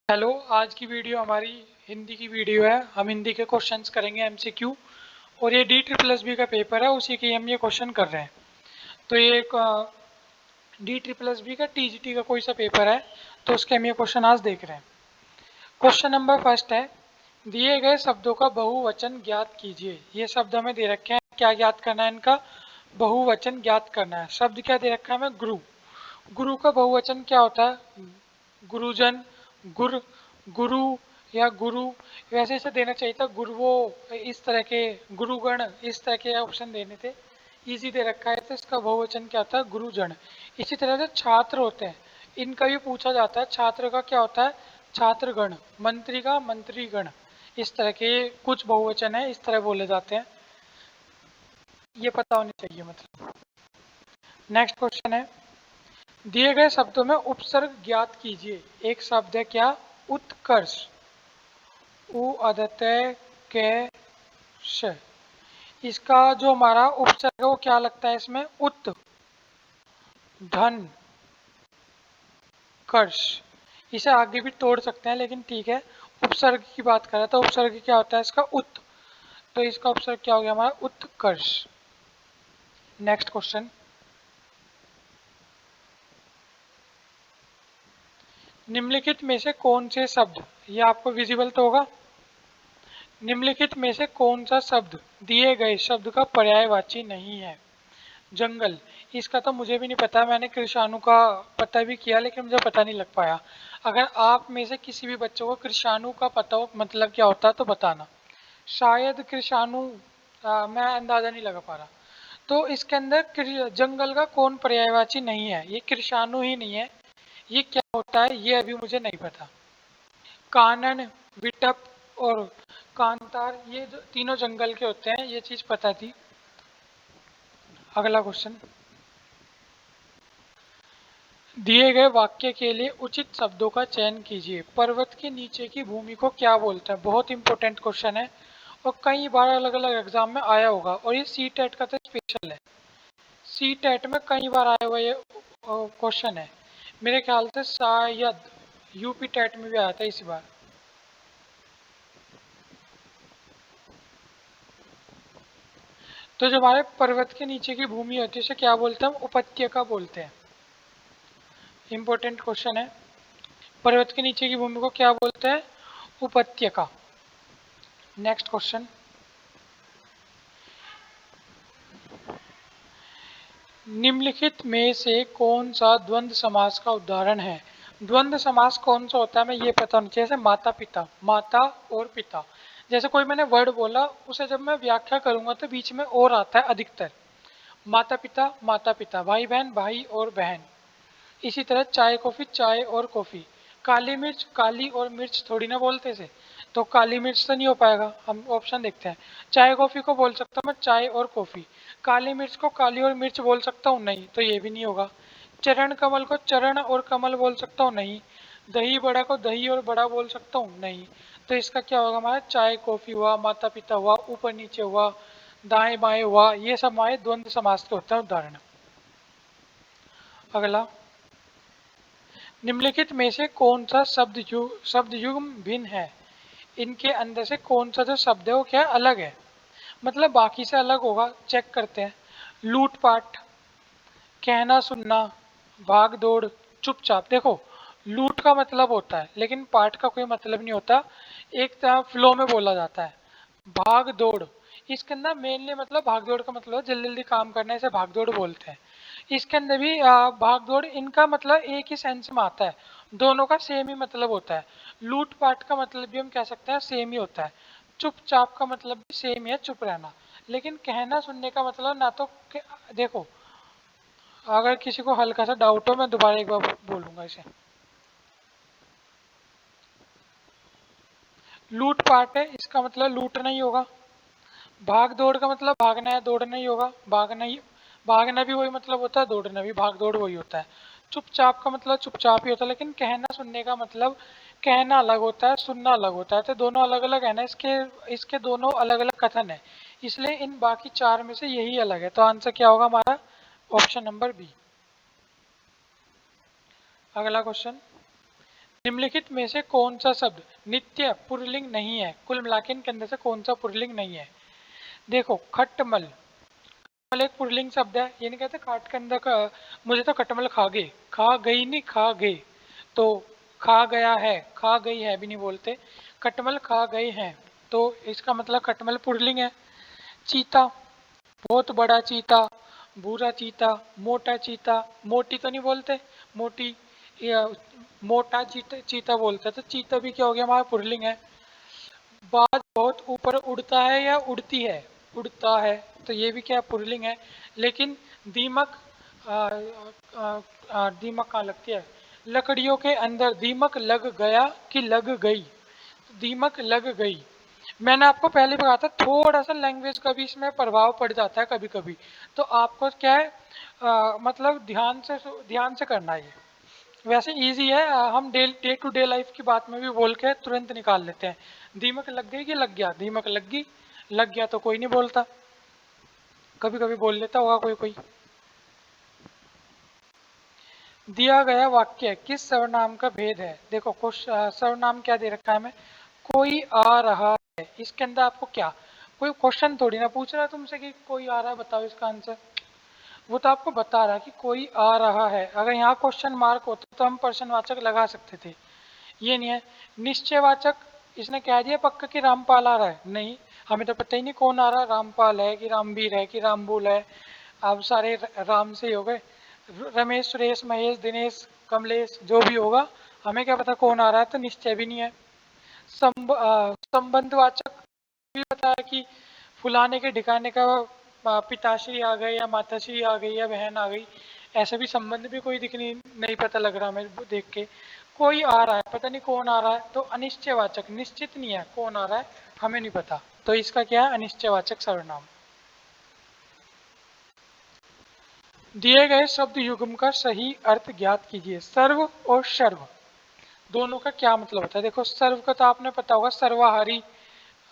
Hello. आज की video हमारी हिंदी की वीडियो है। हम हिंदी के क्वेश्चंस करेंगे एमसीक्यू, और ये D++ का पेपर है, उसी के हम ये क्वेश्चन कर रहे हैं। तो ये एक D++ का TGT का कोई सा पेपर है, तो उसके हम ये क्वेश्चन आज देख रहे हैं। क्वेश्चन नंबर फर्स्ट है, दिए गए शब्दों का बहुवचन ज्ञात कीजिए। ये शब्द हमें दे रखे हैं, क्या ज्ञात करना है? इनका बहुवचन ज्ञात करना है। शब्द क्या दे रखा है हमें? गुरु। गुरु का बहुवचन क्या होता है? गुरुजन, गुर, गुरु या गुरु, वैसे इसे देना चाहिए था गुरुओं, इस तरह के गुरुगण, इस तरह के ऑप्शन देने थे। इजी दे रखा है, तो इसका बहुवचन क्या होता है? गुरुजन। इसी तरह से छात्र होते हैं, इनका भी पूछा जाता है, छात्र का क्या होता है? छात्रगण। मंत्री का मंत्रीगण। इस तरह के कुछ बहुवचन है, इस तरह बोले जाते हैं, ये पता होनी चाहिए मतलब। नेक्स्ट क्वेश्चन है, दिए गए शब्दों में उपसर्ग ज्ञात कीजिए। एक शब्द है क्या? उत्कर्ष। उ अदतय के श। इसका जो हमारा उपसर्ग है वो क्या लगता है इसमें? उत, धन, कर्ष। इसे आगे भी तोड़ सकते हैं, लेकिन ठीक है। उपसर्ग की बात करें तो उपसर्ग क्या होता है इसका? उत। तो इसका उपसर्ग क्या हो गया हमारा? उत्कर्ष। नेक्स्ट क्वेश्चन, निम्नलिखित में से कौन से शब्द, ये आपको विजिबल तो होगा, निम्नलिखित में से कौन सा शब्द दिए गए शब्द का पर्यायवाची नहीं है? जंगल। इसका तो मुझे भी नहीं पता, मैंने कृषाणु का पता भी किया, लेकिन मुझे पता नहीं लग पाया। अगर आप में से किसी भी बच्चों को कृषाणु का पता हो मतलब क्या होता है तो बताना। शायद कृषाणु, मैं अंदाजा नहीं लगा पा रहा। तो इसके अंदर जंगल का कौन पर्यायवाची नहीं है? ये कृषाणु ही नहीं है। ये क्या होता है ये अभी मुझे नहीं पता। कानन, विटप और कांतार, ये जो तीनों जंगल के होते हैं, ये चीज पता थी। अगला क्वेश्चन, दिए गए वाक्य के लिए उचित शब्दों का चयन कीजिए। पर्वत के नीचे की भूमि को क्या बोलते हैं? बहुत इंपॉर्टेंट क्वेश्चन है, और कई बार अलग अलग एग्जाम में आया होगा, और ये सी टेट का तो स्पेशल है। सी टेट में कई बार आया हुआ ये क्वेश्चन है। मेरे ख्याल से शायद यूपी टेट में भी आया था इसी बार। तो जो हमारे पर्वत के नीचे की भूमि होती है उसे क्या बोलते हैं? हम उपत्यका बोलते हैं। इंपॉर्टेंट क्वेश्चन है, पर्वत के नीचे की भूमि को क्या बोलते हैं? उपत्यका। नेक्स्ट क्वेश्चन, निम्नलिखित में से कौन सा द्वंद्व समास का उदाहरण है? द्वंद्व समास कौन सा होता है हमें ये पता होना चाहिए। जैसे माता पिता, माता और पिता, जैसे कोई मैंने वर्ड बोला, उसे जब मैं व्याख्या करूंगा तो बीच में और आता है अधिकतर। माता पिता, भाई बहन, भाई और बहन। इसी तरह चाय कॉफी, चाय और कॉफी। काली मिर्च, काली और मिर्च थोड़ी ना बोलते थे, तो काली मिर्च तो नहीं हो पाएगा। हम ऑप्शन देखते हैं। चाय कॉफी को बोल सकता हूँ मैं चाय और कॉफी। काली मिर्च को काली और मिर्च बोल सकता हूँ? नहीं, तो ये भी नहीं होगा। चरण कमल को चरण और कमल बोल सकता हूँ? नहीं। दही बड़ा को दही और बड़ा बोल सकता हूँ? नहीं। तो इसका क्या होगा हमारा? चाय कॉफी हुआ, माता पिता हुआ, ऊपर नीचे हुआ, दाएं बाएं हुआ, ये सब हमारे द्वंद्व समास के होते हैं उदाहरण। अगला, निम्नलिखित में से कौन सा शब्द युग्म भिन्न है? इनके अंदर से कौन सा जो शब्द है वो क्या अलग है, मतलब बाकी से अलग होगा? चेक करते हैं। लूटपाट, कहना सुनना, भाग दौड़, चुपचाप। देखो, लूट का मतलब होता है, लेकिन पाठ का कोई मतलब नहीं होता, एक तरह फ्लो में बोला जाता है। भाग दौड़, इसके अंदर मेनली मतलब भाग दौड़ का मतलब जल्दी जल्दी काम करने से भाग दौड़ बोलते हैं। इसके अंदर भी भाग दौड़, इनका मतलब एक ही सेंस में आता है, दोनों का सेम ही मतलब होता है। लूट पाट का मतलब भी हम कह सकते हैं सेम ही होता है। चुपचाप का मतलब भी सेम ही है, चुप रहना। लेकिन कहना सुनने का मतलब ना तो देखो, अगर किसी को हल्का सा डाउट हो मैं दोबारा एक बार बोलूंगा इसे। लूट पाट है, इसका मतलब लूटना ही होगा। भाग दौड़ का मतलब भागना है, दौड़ना ही होगा। भागना ही, भागना भी वही मतलब होता है, दौड़ना भी, भाग दौड़ वही होता है। चुपचाप का मतलब चुपचाप ही होता है, लेकिन कहना सुनने का मतलब कहना अलग होता है, सुनना अलग होता है, तो दोनों अलग अलग है ना। इसके इसके दोनों अलग अलग कथन है, इसलिए इन बाकी चार में से यही अलग है। तो आंसर क्या होगा हमारा? Option number B. अगला क्वेश्चन, निम्नलिखित में से कौन सा शब्द नित्य पुल्लिंग नहीं है? कुल मिला के इनके अंदर से कौन सा पुल्लिंग नहीं है? देखो, खटमल, खटमल एक पुल्लिंग शब्द है। ये नहीं कहते खाट के अंदर का मुझे तो खटमल खा गए, खा गई नहीं खा गए, तो खा गया है, खा गई है भी नहीं बोलते, खटमल खा गए हैं, तो इसका मतलब खटमल पुल्लिंग है। चीता, बहुत बड़ा चीता, भूरा चीता, मोटा चीता, मोटी तो नहीं बोलते, मोटी या मोटा चीता, चीता बोलते, तो चीता भी क्या हो गया, हमारा पुल्लिंग है। बाज बहुत ऊपर उड़ता है या उड़ती है? उड़ता है, तो ये भी क्या पुल्लिंग है। लेकिन दीमक, दीमक कहाँ लगती है? लकड़ियों के अंदर दीमक लग गया कि लग गई? तो दीमक लग गई। मैंने आपको पहले बताया था, थोड़ा सा लैंग्वेज का भी इसमें प्रभाव पड़ जाता है कभी कभी, तो आपको क्या है, मतलब ध्यान से करना है ये। वैसे इजी है, हम डे टू डे लाइफ की बात में भी बोल के तुरंत निकाल लेते हैं। दीमक लग गई कि लग गया? दीमक लग गई, लग गया तो कोई नहीं बोलता, कभी कभी बोल लेता होगा कोई कोई। दिया गया वाक्य किस सर्वनाम का भेद है? देखो कुछ सर्वनाम क्या दे रखा है हमें, कोई आ रहा है, इसके अंदर आपको क्या, कोई क्वेश्चन थोड़ी ना पूछ रहा है तुमसे कि कोई आ रहा है बताओ इसका आंसर, वो तो आपको बता रहा है कि कोई आ रहा है। अगर यहाँ क्वेश्चन मार्क होता तो हम प्रश्नवाचक लगा सकते थे, ये नहीं है। निश्चयवाचक, इसने कह दिया पक्का कि रामपाल आ रहा है, नहीं, हमें तो पता ही नहीं कौन आ रहा है, रामपाल है कि रामवीर है कि रामबुल है, अब सारे राम से ही हो गए, रमेश सुरेश महेश दिनेश कमलेश जो भी होगा, हमें क्या पता कौन आ रहा है, तो निश्चय भी नहीं है। संबंधवाचक भी बताया कि फुलाने के ढिकाने का पिताश्री आ गए या माताश्री आ गई या बहन आ गई, ऐसे भी संबंध भी कोई दिखनी नहीं, पता लग रहा हमें देख के। कोई आ रहा है, पता नहीं कौन आ रहा है, तो अनिश्चयवाचक, निश्चित नहीं है कौन आ रहा है, हमें नहीं पता, तो इसका क्या है, अनिश्चयवाचक सर्वनाम। दिए गए शब्द युग्म का सही अर्थ ज्ञात कीजिए। सर्व और सर्व दोनों का क्या मतलब होता है? देखो, सर्व का तो आपने पता होगा, सर्वाहारी,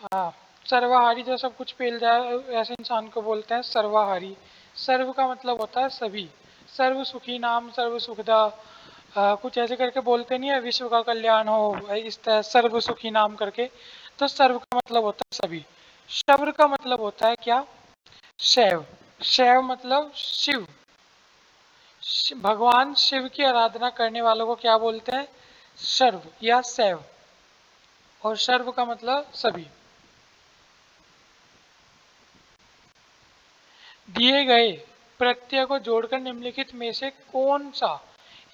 हाँ, सर्वाहारी जो सब कुछ पेल जाए ऐसे इंसान को बोलते हैं सर्वाहारी। सर्व का मतलब होता है सभी, सर्व सुखी नाम, सर्व सुखदा, कुछ ऐसे करके बोलते नहीं है, विश्व का कल्याण हो, इस तरह सर्व सुखी नाम करके, तो सर्व का मतलब होता है सभी। शब्र का मतलब होता है क्या, शैव, शैव मतलब शिव, भगवान शिव की आराधना करने वालों को क्या बोलते हैं, सर्व या शैव, और सर्व का मतलब सभी। दिए गए प्रत्यय को जोड़कर निम्नलिखित में से कौन सा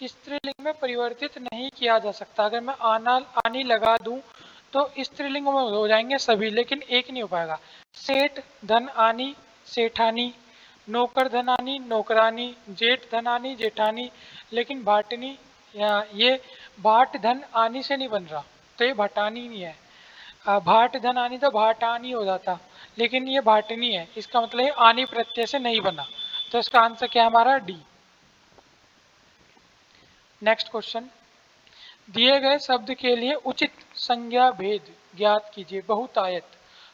स्त्रीलिंग में परिवर्तित नहीं किया जा सकता? अगर मैं आना आनी लगा दूं तो स्त्रीलिंग में हो जाएंगे सभी, लेकिन एक नहीं हो पाएगा। सेठ धन आनी सेठानी, नौकर धनानी नौकरानी, जेठ धनानी जेठानी, लेकिन भाटनी, या ये भाट धन आनी से नहीं बन रहा, तो ये भटानी नहीं है। भाट धन आनी तो भाटानी हो जाता, लेकिन ये भाटनी है, इसका मतलब है आनी प्रत्यय से नहीं बना, तो इसका आंसर क्या है हमारा, डी। नेक्स्ट क्वेश्चन, दिए गए शब्द के लिए उचित संज्ञा भेद ज्ञात कीजिए। बहुतायत,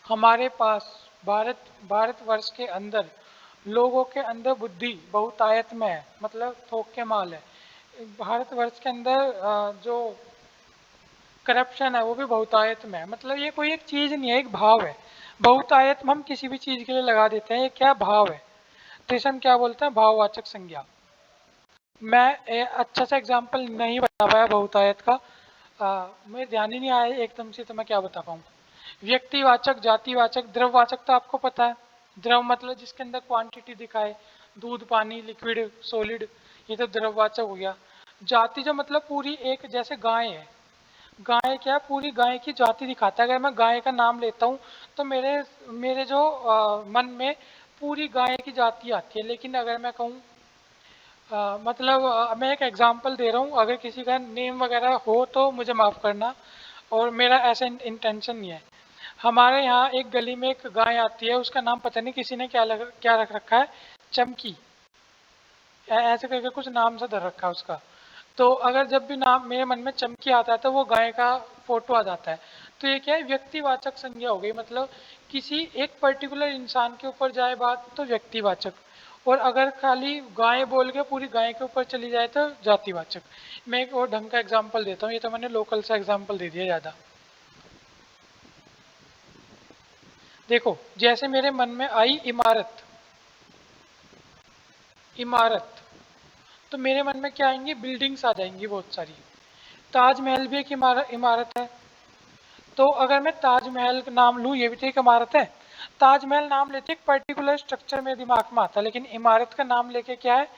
हमारे पास भारतवर्ष के अंदर लोगों के अंदर बुद्धि बहुतायत में है, मतलब थोक के माल है। भारतवर्ष के अंदर जो करप्शन है वो भी बहुतायत में है, मतलब ये कोई एक चीज नहीं है, एक भाव है। बहुतायत में हम किसी भी चीज के लिए लगा देते हैं, ये क्या भाव है, तो इसे हम क्या बोलते हैं, भाववाचक संज्ञा। मैं अच्छा सा एग्जाम्पल नहीं बता पाया बहुतायत का, मुझे ध्यान ही नहीं आया एकदम से, तो मैं क्या बता पाऊँ। व्यक्तिवाचक, जातिवाचक, द्रववाचक तो आपको पता है, द्रव मतलब जिसके अंदर क्वांटिटी दिखाए, दूध पानी लिक्विड सॉलिड, ये तो द्रववाचक हो गया। जाति जो मतलब पूरी एक, जैसे गाय है, गाय क्या, पूरी गाय की जाति दिखाता है। अगर मैं गाय का नाम लेता हूँ तो मेरे मेरे जो मन में पूरी गाय की जाति आती है, लेकिन अगर मैं कहूँ मतलब मैं एक एग्जांपल दे रहा हूँ, अगर किसी का नेम वगैरह हो तो मुझे माफ़ करना, और मेरा ऐसा इंटेंशन नहीं है। हमारे यहाँ एक गली में एक गाय आती है, उसका नाम पता नहीं किसी ने क्या रख रखा है, चमकी, ऐसे करके कुछ नाम से धर रखा है उसका। तो अगर जब भी नाम मेरे मन में चमकी आता है तो वो गाय का फोटो आ जाता है, तो ये क्या है, व्यक्तिवाचक संज्ञा हो गई, मतलब किसी एक पर्टिकुलर इंसान के ऊपर जाए बात तो व्यक्तिवाचक, और अगर खाली गाय बोल के पूरी गाय के ऊपर चली जाए तो जातिवाचक। मैं एक और ढंग का एग्जाम्पल देता हूँ, ये तो मैंने लोकल सा एग्जाम्पल दे दिया ज़्यादा। देखो जैसे मेरे मन में आई इमारत, इमारत, तो मेरे मन में क्या आएंगी, बिल्डिंग्स आ जाएंगी बहुत सारी। ताजमहल भी एक इमारत है। तो अगर मैं ताजमहल का नाम लूँ, ये भी तो एक इमारत है। ताजमहल नाम लेते एक पर्टिकुलर स्ट्रक्चर में दिमाग में आता है, लेकिन इमारत का नाम लेके क्या है,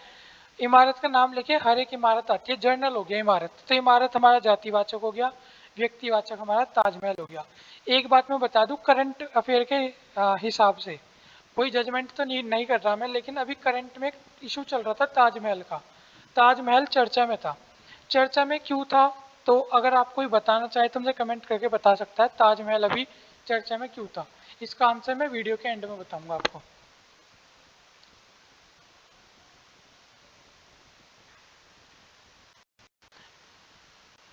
इमारत का नाम लेके हर एक इमारत आती है, जर्नल हो गया इमारत। तो इमारत हमारा जातिवाचक हो गया, व्यक्तिवाचक हमारा ताजमहल हो गया। एक बात मैं बता दूं करंट अफेयर के हिसाब से, कोई जजमेंट तो नहीं कर रहा मैं, लेकिन अभी करंट में एक इशू चल रहा था ताजमहल का। ताजमहल चर्चा में था। चर्चा में क्यों था, तो अगर आप कोई बताना चाहे तो मुझे कमेंट करके बता सकता है ताजमहल अभी चर्चा में क्यों था। इसका आंसर मैं वीडियो के एंड में बताऊंगा आपको।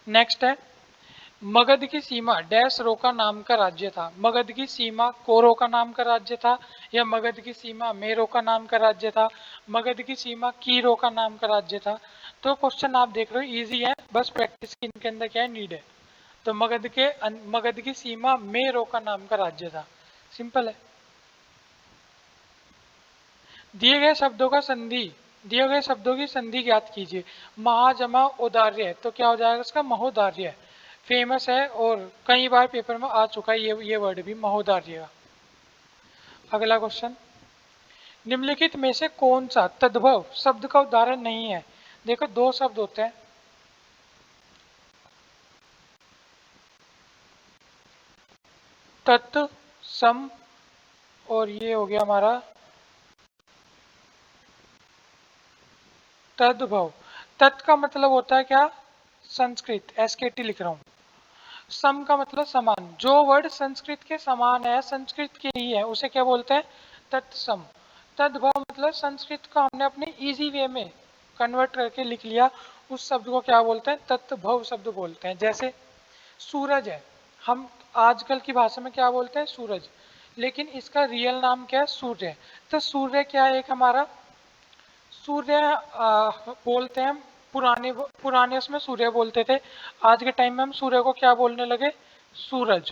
नेक्स्ट है, मगध की सीमा डैश रोका नाम का राज्य था। मगध की सीमा कोरो का नाम का राज्य था, या मगध की सीमा मेरो का नाम का राज्य था, मगध की सीमा कीरो का नाम का राज्य था। तो क्वेश्चन आप देख रहे हो इजी है, बस प्रैक्टिस की इनके अंदर क्या है, नीड है। तो मगध की सीमा मेरो का नाम का राज्य था, सिंपल है। दिए गए शब्दों का संधि, दिए गए शब्दों की संधि ज्ञात कीजिए। महाजमा औदार्य है, तो क्या हो जाएगा इसका, महोदार्य है। फेमस है और कई बार पेपर में आ चुका है ये वर्ड भी, महोदार्य का। अगला क्वेश्चन, निम्नलिखित में से कौन सा तद्भव शब्द का उदाहरण नहीं है। देखो दो शब्द होते हैं, तत् सम, और ये हो गया हमारा तद्भव। तत् का मतलब होता है क्या, संस्कृत, एसकेटी लिख रहा हूं। सम का मतलब समान, जो वर्ड संस्कृत के समान है, संस्कृत के ही है, उसे क्या बोलते हैं, तत्सम। तद्भव मतलब संस्कृत को हमने अपने इजी वे में कन्वर्ट करके लिख लिया, उस शब्द को क्या बोलते हैं, तत्भव शब्द बोलते हैं। जैसे सूरज है, हम आजकल की भाषा में क्या बोलते हैं, सूरज, लेकिन इसका रियल नाम क्या है, सूर्य। तो सूर्य क्या है, एक हमारा सूर्य बोलते हैं। पुराने उसमें सूर्य बोलते थे, आज के टाइम में हम सूर्य को क्या बोलने लगे, सूरज।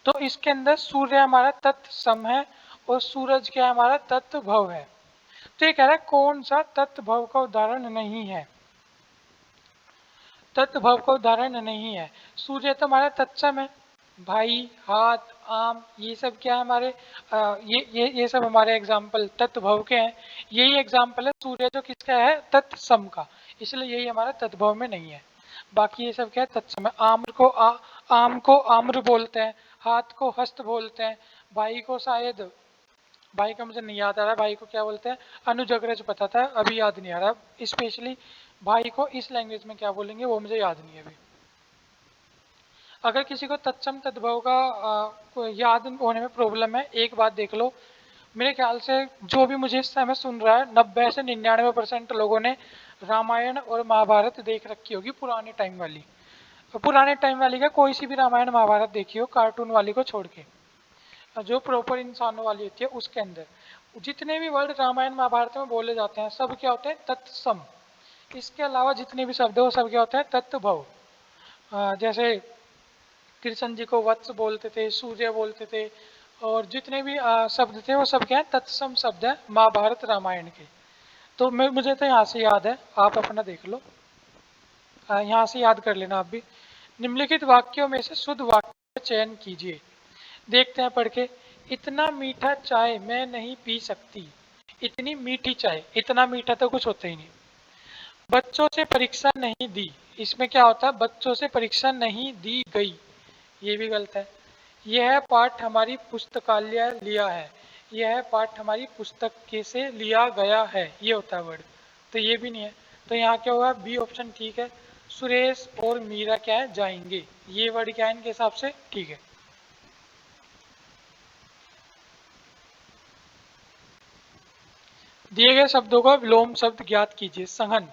तो इसके अंदर सूर्य हमारा तत्सम है और सूरज क्या है, हमारा तत्भव है। तो ये कह रहा है कौन सा तत्भव का उदाहरण नहीं है, तत्भव का उदाहरण नहीं है। सूर्य तो हमारा तत्सम है, भाई, हाथ, आम, ये सब क्या है हमारे, ये सब हमारे एग्जाम्पल तत्भव के हैं। यही एग्जाम्पल है सूर्य जो किसका है, तत्सम का, इसलिए यही हमारा तत्भव में नहीं है। बाकी ये सब क्या है, तत्सम है। आम को आम्र बोलते हैं, हाथ को हस्त बोलते हैं, भाई को शायद, भाई का मुझे नहीं याद आ रहा, भाई को क्या बोलते हैं, अनुजग्रज पता था, अभी याद नहीं आ रहा स्पेशली भाई को इस लैंग्वेज में क्या बोलेंगे वो मुझे याद नहीं है अभी। अगर किसी को तत्सम तद्भव का याद होने में प्रॉब्लम है, एक बात देख लो, मेरे ख्याल से जो भी मुझे इस समय सुन रहा है 90 से 99% लोगों ने रामायण और महाभारत देख रखी होगी, पुराने टाइम वाली। पुराने टाइम वाली का कोई सी भी रामायण महाभारत देखी हो, कार्टून वाली को छोड़ के, जो प्रॉपर इंसानों वाली होती है उसके अंदर जितने भी वर्ड रामायण महाभारत में बोले जाते हैं सब क्या होते हैं, तत्सम। इसके अलावा जितने भी शब्द है वो सब क्या होते हैं, तत्भव। जैसे कृष्ण जी को वत्स बोलते थे, सूर्य बोलते थे, और जितने भी शब्द थे वो सब क्या है, तत्सम शब्द है महाभारत रामायण के। तो मुझे तो यहाँ से याद है, आप अपना देख लो, यहाँ से याद कर लेना आप भी। निम्नलिखित वाक्यों में से शुद्ध वाक्य का चयन कीजिए। देखते हैं पढ़ के, इतना मीठा चाय मैं नहीं पी सकती, इतनी मीठी चाय, इतना मीठा तो कुछ होता ही नहीं। बच्चों से परीक्षा नहीं दी, इसमें क्या होता है, बच्चों से परीक्षा नहीं दी गई, ये भी गलत है। यह पाठ हमारी पुस्तकालय लिया है, यह पाठ हमारी पुस्तक के से लिया गया है, ये होता है वर्ड, तो ये भी नहीं है। तो यहाँ क्या होगा, बी ऑप्शन ठीक है। सुरेश और मीरा क्या है, जाएंगे, ये वर्ड क्या है इनके हिसाब से, ठीक है। दिए गए शब्दों का विलोम शब्द ज्ञात कीजिए। सघन,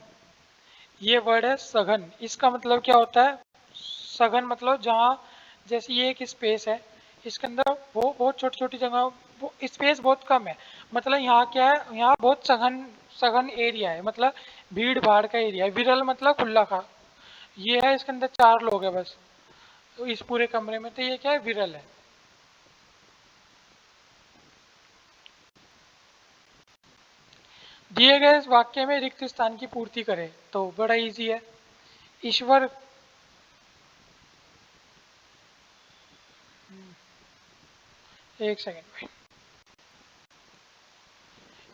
ये वर्ड है सघन, इसका मतलब क्या होता है, सघन मतलब जहाँ, जैसे ये एक स्पेस है, इसके अंदर वो बहुत छोटी छोटी जगह, वो स्पेस बहुत कम है, मतलब यहाँ क्या है, यहाँ बहुत सघन सघन एरिया है, मतलब भीड़ भाड़ का एरिया है। विरल मतलब खुला खा, ये है इसके अंदर 4 लोग हैं बस, तो इस पूरे कमरे में, तो ये क्या है, विरल है। दिए गए इस वाक्य में रिक्त स्थान की पूर्ति करें, तो बड़ा इजी है। ईश्वर, एक सेकेंड में,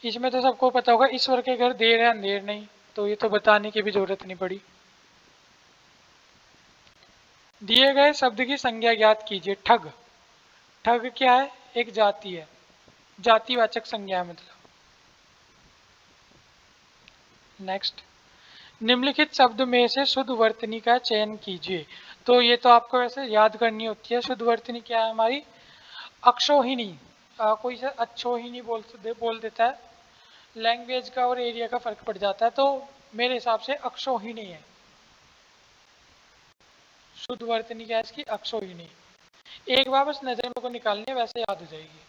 इसमें तो सबको पता होगा, ईश्वर के घर देर है अंधेर नहीं, तो ये तो बताने की भी जरूरत नहीं पड़ी। दिए गए शब्द की संज्ञा ज्ञात कीजिए। ठग, ठग क्या है, एक जाति है, जातिवाचक संज्ञा है मतलब। नेक्स्ट, निम्नलिखित शब्द में से शुद्ध वर्तनी का चयन कीजिए। तो ये तो आपको वैसे याद करनी होती है। शुद्ध वर्तनी क्या है हमारी, अक्षोहिणी, कोई से अच्छोहिणी बोल देता है, लैंग्वेज का और एरिया का फर्क पड़ जाता है, तो मेरे हिसाब से अक्षोहिणी है। शुद्ध वर्तनी क्या है इसकी, अक्षोहिणी। एक बार बस नजर में को निकालनी है, वैसे याद हो जाएगी।